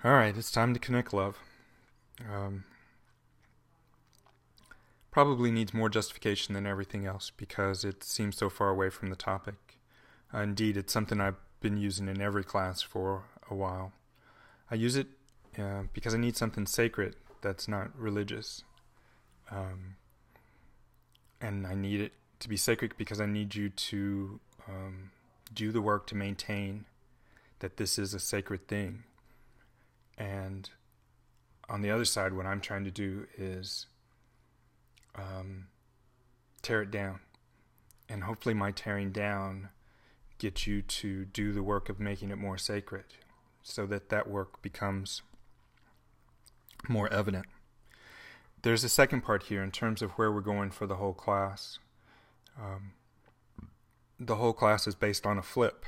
All right, it's time to connect love. Um, Probably needs more justification than everything else because it seems so far away from the topic. Indeed, it's something I've been using in every class for a while. I use it because I need something sacred that's not religious. Um, and I need it to be sacred because I need you to do the work to maintain that this is a sacred thing. And on the other side, what I'm trying to do is tear it down. And hopefully my tearing down gets you to do the work of making it more sacred so that that work becomes more evident. There's a second part here in terms of where we're going for the whole class. The whole class is based on a flip.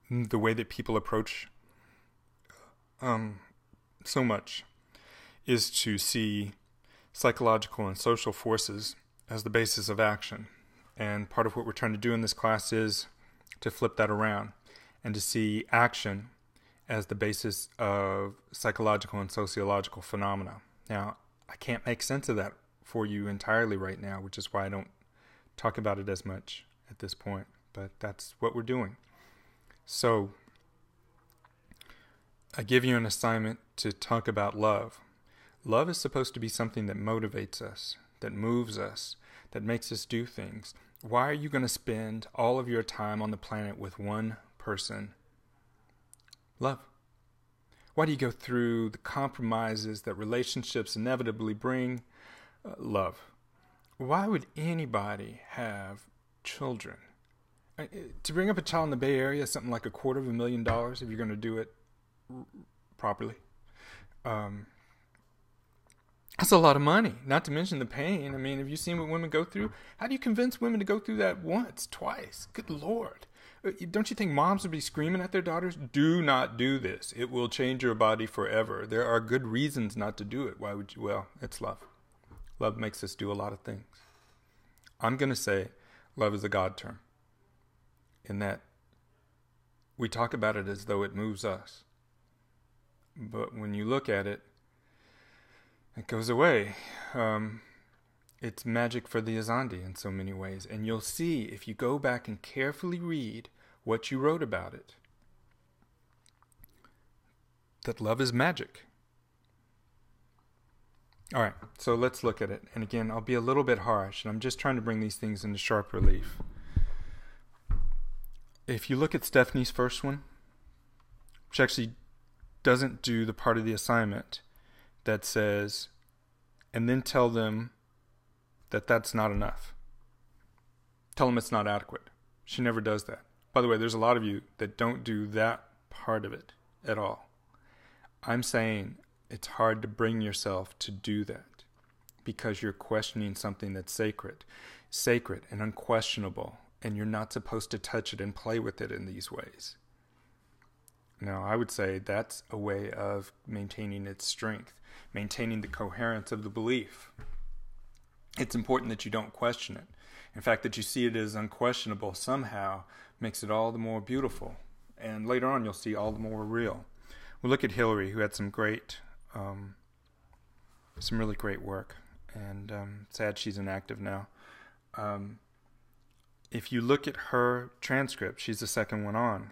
The way that people approach so much is to see psychological and social forces as the basis of action. And part of what we're trying to do in this class is to flip that around and to see action as the basis of psychological and sociological phenomena. Now, I can't make sense of that for you entirely right now, which is why I don't talk about it as much at this point. But that's what we're doing. So, I give you an assignment to talk about love. Love is supposed to be something that motivates us, that moves us, that makes us do things. Why are you going to spend all of your time on the planet with one person? Love. Why do you go through the compromises that relationships inevitably bring? Love. Why would anybody have children? To bring up a child in the Bay Area is something like $250,000 if you're going to do it properly. That's a lot of money, not to mention the pain. I mean, have you seen what women go through? How do you convince women to go through that once, twice? Good Lord. Don't you think moms would be screaming at their daughters? Do not do this. It will change your body forever. There are good reasons not to do it. Why would you? Well, it's love. Love makes us do a lot of things. I'm going to say love is a God term, in that we talk about it as though it moves us. But when you look at it, it goes away. It's magic for the Azandi in so many ways. And you'll see, if you go back and carefully read what you wrote about it, that love is magic. All right, so let's look at it. And again, I'll be a little bit harsh, and I'm just trying to bring these things into sharp relief. If you look at Stephanie's first one, which actually doesn't do the part of the assignment that says, and then tell them that that's not enough. Tell them it's not adequate. She never does that. By the way, there's a lot of you that don't do that part of it at all. I'm saying it's hard to bring yourself to do that because you're questioning something that's sacred and unquestionable, and you're not supposed to touch it and play with it in these ways. Now, I would say that's a way of maintaining its strength, maintaining the coherence of the belief. It's important that you don't question it. In fact, that you see it as unquestionable somehow makes it all the more beautiful. And later on, you'll see all the more real. We'll look at Hillary, who had some really great work. And sad she's inactive now. If you look at her transcript, she's the second one on.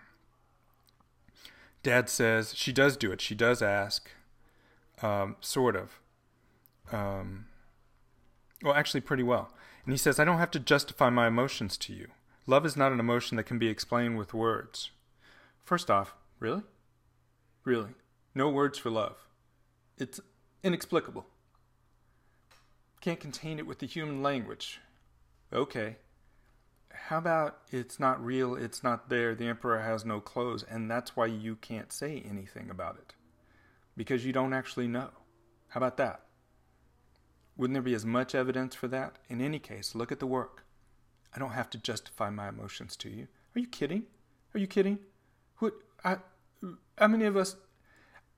Dad says she does do it. She does ask, sort of. Well, actually pretty well. And he says, I don't have to justify my emotions to you. Love is not an emotion that can be explained with words. First off, really? Really? No words for love. It's inexplicable. Can't contain it with the human language. Okay. How about it's not real, it's not there, the emperor has no clothes, and that's why you can't say anything about it? Because you don't actually know. How about that? Wouldn't there be as much evidence for that? In any case, look at the work. I don't have to justify my emotions to you. Are you kidding? Are you kidding? How many of us,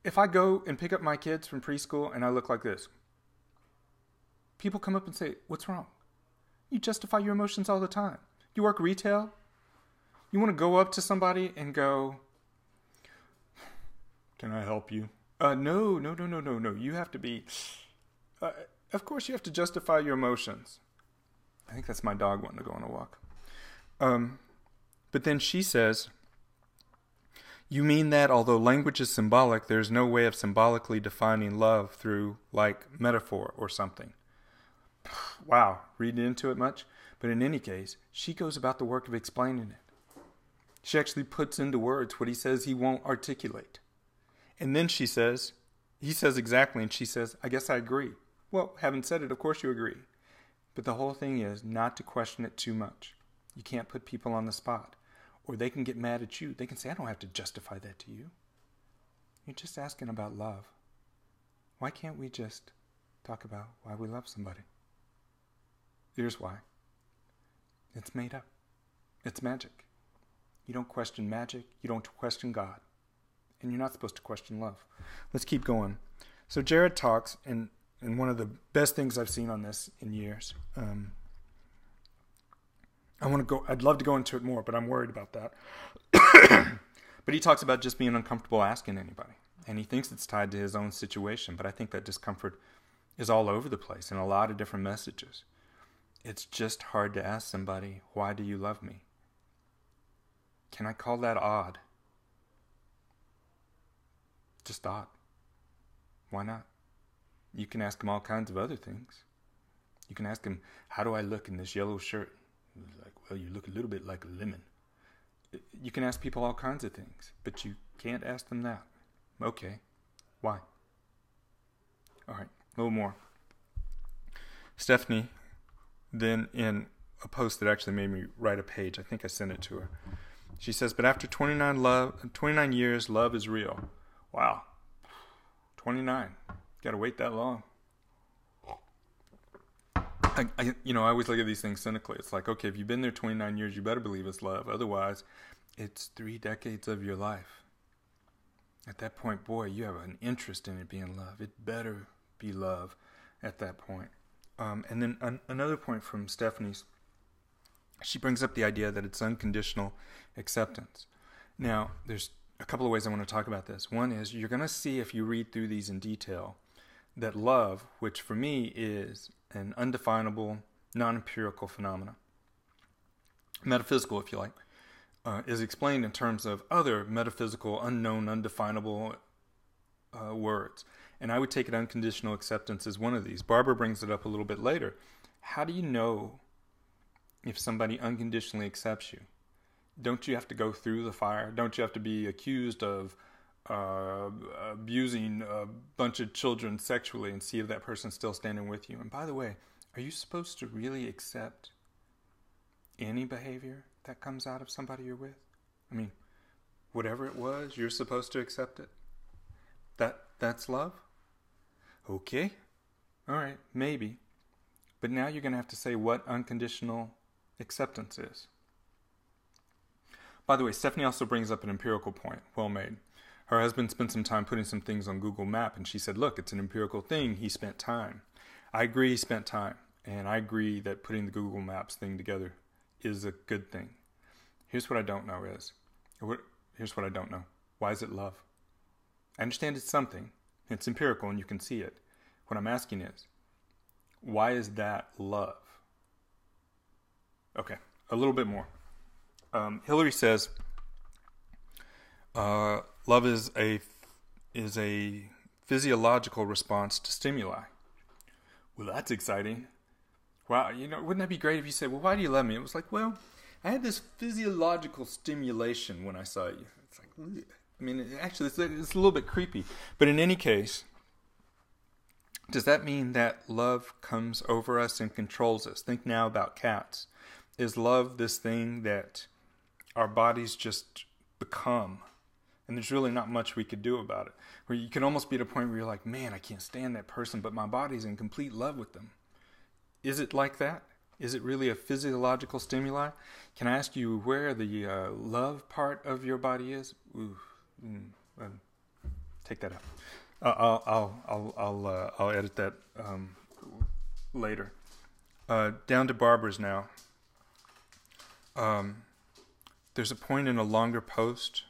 if I go and pick up my kids from preschool and I look like this, people come up and say, what's wrong? You justify your emotions all the time. You work retail? You want to go up to somebody and go, Can I help you? No. You have to be... of course you have to justify your emotions. I think that's my dog wanting to go on a walk. But then she says, you mean that although language is symbolic, there's no way of symbolically defining love through, like, metaphor or something. Wow, reading into it much? But in any case, she goes about the work of explaining it. She actually puts into words what he says he won't articulate. And then he says exactly, and she says, I guess I agree. Well, having said it, of course you agree. But the whole thing is not to question it too much. You can't put people on the spot. Or they can get mad at you. They can say, I don't have to justify that to you. You're just asking about love. Why can't we just talk about why we love somebody? Here's why. It's made up. It's magic. You don't question magic. You don't question God. And you're not supposed to question love. Let's keep going. So Jared talks, and one of the best things I've seen on this in years. I'd love to go into it more, but I'm worried about that. But he talks about just being uncomfortable asking anybody. And he thinks it's tied to his own situation, but I think that discomfort is all over the place in a lot of different messages. It's just hard to ask somebody, why do you love me? Can I call that odd? Just odd. Why not? You can ask him all kinds of other things. You can ask him, how do I look in this yellow shirt? He's like, well, you look a little bit like a lemon. You can ask people all kinds of things, but you can't ask them that. Okay. Why? All right, a little more. Stephanie, then in a post that actually made me write a page, I think I sent it to her. She says, but after 29 years, love is real. Wow. 29. Got to wait that long. I always look at these things cynically. It's like, okay, if you've been there 29 years, you better believe it's love. Otherwise, it's 3 decades of your life. At that point, boy, you have an interest in it being love. It better be love at that point. And then another point from Stephanie's, she brings up the idea that it's unconditional acceptance. Now, there's a couple of ways I want to talk about this. One is you're going to see, if you read through these in detail, that love, which for me is an undefinable, non-empirical phenomena, metaphysical if you like, is explained in terms of other metaphysical, unknown, undefinable words. And I would take it unconditional acceptance as one of these. Barbara brings it up a little bit later. How do you know if somebody unconditionally accepts you? Don't you have to go through the fire? Don't you have to be accused of abusing a bunch of children sexually and see if that person's still standing with you? And by the way, are you supposed to really accept any behavior that comes out of somebody you're with? I mean, whatever it was, you're supposed to accept it? That's love? Okay. All right, maybe. But now you're going to have to say what unconditional acceptance is. By the way, Stephanie also brings up an empirical point, well made. Her husband spent some time putting some things on Google Map, and she said, look, it's an empirical thing. He spent time. I agree he spent time, and I agree that putting the Google Maps thing together is a good thing. Here's what I don't know Here's what I don't know. Why is it love? I understand it's something. It's empirical, and you can see it. What I'm asking is, why is that love? Okay, a little bit more. Hillary says, love is a physiological response to stimuli. Well, that's exciting. Wow, wouldn't that be great if you said, well, why do you love me? It was like, well, I had this physiological stimulation when I saw you. It's like, ugh. I mean, actually, it's a little bit creepy. But in any case, does that mean that love comes over us and controls us? Think now about cats. Is love this thing that our bodies just become? And there's really not much we could do about it. Where you can almost be at a point where you're like, man, I can't stand that person, but my body's in complete love with them. Is it like that? Is it really a physiological stimuli? Can I ask you where the love part of your body is? Take that out. I'll edit that later. Down to Barbara's now. There's a point in a longer post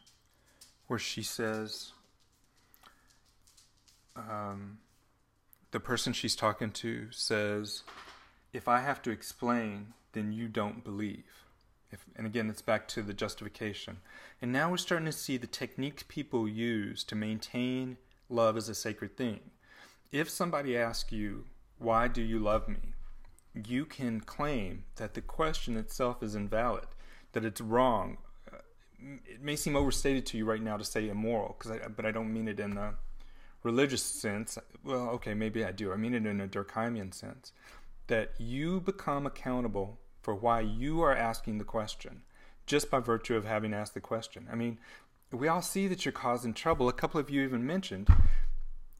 where she says, the person she's talking to says, if I have to explain, then you don't believe. And again, it's back to the justification. And now we're starting to see the techniques people use to maintain love as a sacred thing. If somebody asks you, why do you love me? You can claim that the question itself is invalid, that it's wrong. It may seem overstated to you right now to say immoral, but I don't mean it in the religious sense. Well, okay, maybe I do. I mean it in a Durkheimian sense, that you become accountable for why you are asking the question, just by virtue of having asked the question. I mean, we all see that you're causing trouble. A couple of you even mentioned,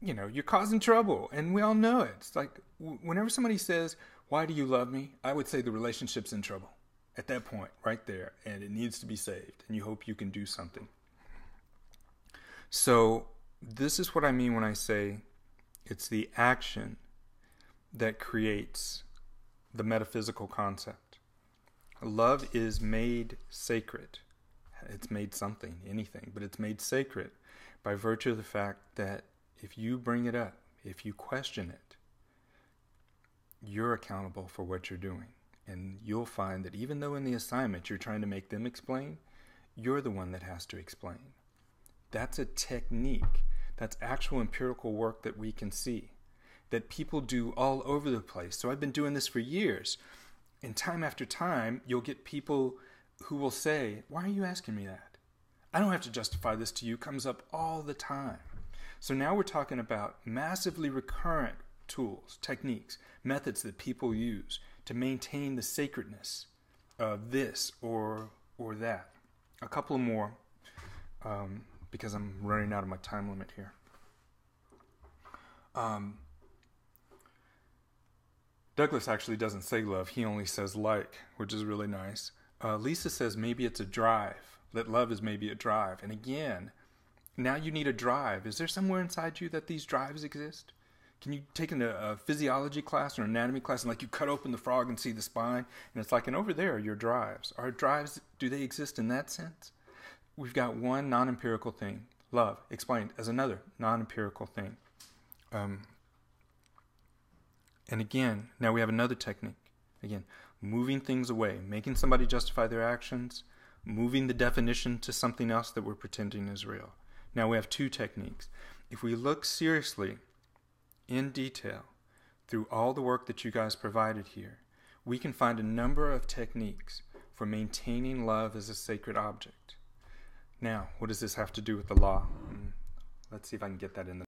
you're causing trouble, and we all know it. It's like, whenever somebody says, why do you love me? I would say the relationship's in trouble at that point, right there, and it needs to be saved, and you hope you can do something. So this is what I mean when I say it's the action that creates the metaphysical concept. Love is made sacred. It's made something, anything, but it's made sacred by virtue of the fact that if you bring it up, if you question it, you're accountable for what you're doing. And you'll find that even though in the assignment you're trying to make them explain, you're the one that has to explain. That's a technique. That's actual empirical work that we can see, that people do all over the place. So I've been doing this for years. And time after time, you'll get people who will say, why are you asking me that? I don't have to justify this to you. It comes up all the time. So now we're talking about massively recurrent tools, techniques, methods that people use to maintain the sacredness of this or that. A couple more, because I'm running out of my time limit here. Douglas actually doesn't say love. He only says like, which is really nice. Lisa says maybe it's a drive. That love is maybe a drive. And again, now you need a drive. Is there somewhere inside you that these drives exist? Can you take a physiology class or anatomy class and you cut open the frog and see the spine? And it's and over there are your drives. Our drives, do they exist in that sense? We've got one non-empirical thing, love, explained as another non-empirical thing. And again, now we have another technique. Again, moving things away, making somebody justify their actions, moving the definition to something else that we're pretending is real. Now we have two techniques. If we look seriously, in detail, through all the work that you guys provided here, we can find a number of techniques for maintaining love as a sacred object. Now, what does this have to do with the law? Let's see if I can get that in the